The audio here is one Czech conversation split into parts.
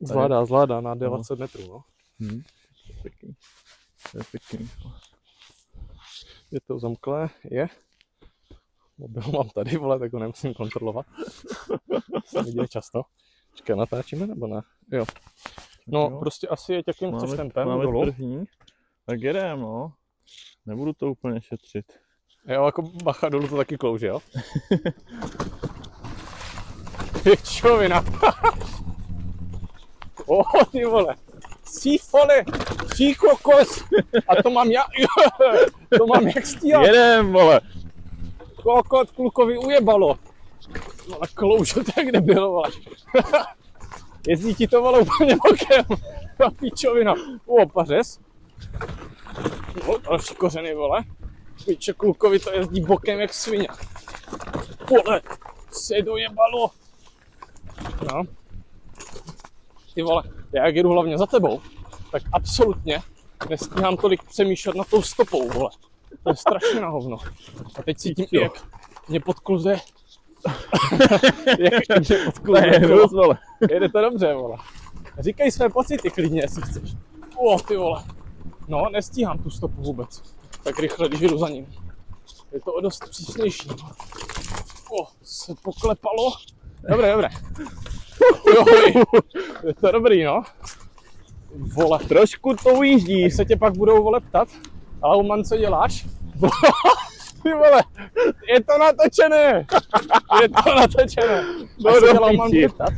Zvládá na 20 metrů, no. Pěkný. To je pěkný. Je to zamklé, je. Mobil mám tady, vole, tak ho nemusím kontrolovat. Se mi děje často. Počkej, natáčíme nebo ne? Jo. No, jo. prostě asi je těkým Máme tempem dolů. první. Tak jedem, no. Nebudu to úplně šetřit. Jo, jako bacha, dolů to taky klouže, jo? Pěčovina. Ty vole. Sífole, kokos. A to mám já, to mám jak stíhat. Jedem, vole. Kokot klukovi ujebalo. Vole, klouže tak kde bylo, vole. Jezdí ti to, vole, úplně bokem. Ta píčovina. Pařez. No, další kořeny, vole. Píče, klukovi to jezdí bokem jak svině. Vole, se dojebalo. No. Ty vole, já jak jedu hlavně za tebou, tak absolutně nestíhám tolik přemýšlet nad tou stopou, vole. To je strašně na hovno. A teď cítím, jak mě podkluzuje. Jak mě podkluzuje, vole. Jede to dobře, vole. Říkej své pocity klidně, jestli chceš. Ty vole. No, nestíhám tu stopu vůbec. Tak rychle, když jdu za ním. Je to o dost přísnější. Se poklepalo. Dobré. Je to dobrý, no. Vole. Trošku to ujíždí. Až se tě pak budou, vole, ptat. Lauman, co děláš? Ty vole, je to natočené. No, až se tě Lauman bude ptat,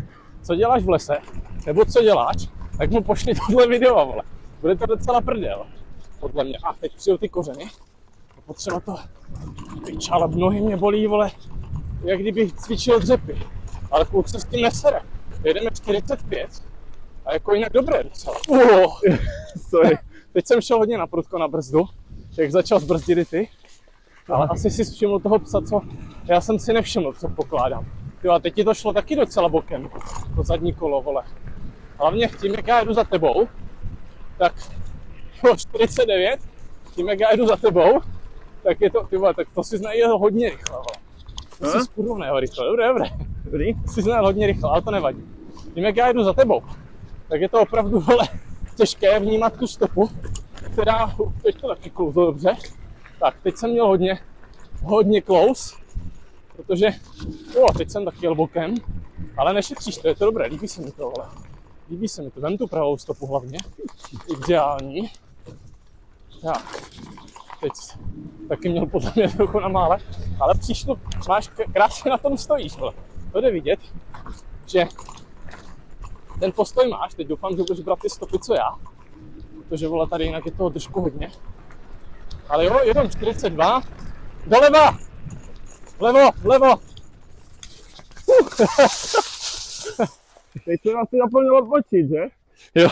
co děláš v lese, nebo co děláš, tak mu pošli tohle video, vole. Bude to docela prdel, podle mě. A teď přijou ty kořeny. Potřeba to. Pičala, nohy mě bolí, vole, jak kdybych cvičil dřepy. Ale kluk se s tím nesere. Jedeme 45 a jako jinak dobré docela. Sorry. Teď jsem šel hodně na prudko na brzdu, jak začal zbrzdit i ty. Ale asi si všiml toho psa, co já jsem si nevšiml, co pokládám. Jo, a teď ti to šlo taky docela bokem, to zadní kolo, vole. Hlavně tím, jak já jdu za tebou, tak 49, tím, jak já jdu za tebou, tak je to, ty vole, tak to si najel hodně rychle, vole. To si skurvného rychle, dobré. Jsi znal hodně rychle, ale to nevadí. Tím, jak já jdu za tebou, tak je to opravdu, vole, těžké vnímat tu stopu, která, teď to taky klouzlo dobře. Tak, teď jsem měl hodně close, protože, teď jsem taky jel bokem, ale nešetříš to, je to dobré, líbí se mi to, vole. Líbí se mi to, vem tu pravou stopu hlavně, ideální. Tak, teď taky měl podle mě trochu na mále, ale příště máš, krásně na tom stojíš, vole. To jde vidět, že ten postoj máš, teď doufám, že budeš brát ty stopy, co já, protože, vole, tady jinak je toho držku hodně. Ale jo, jedem 42, doleva, vlevo. Teď se nás zapomněl odbočit, že? Jo.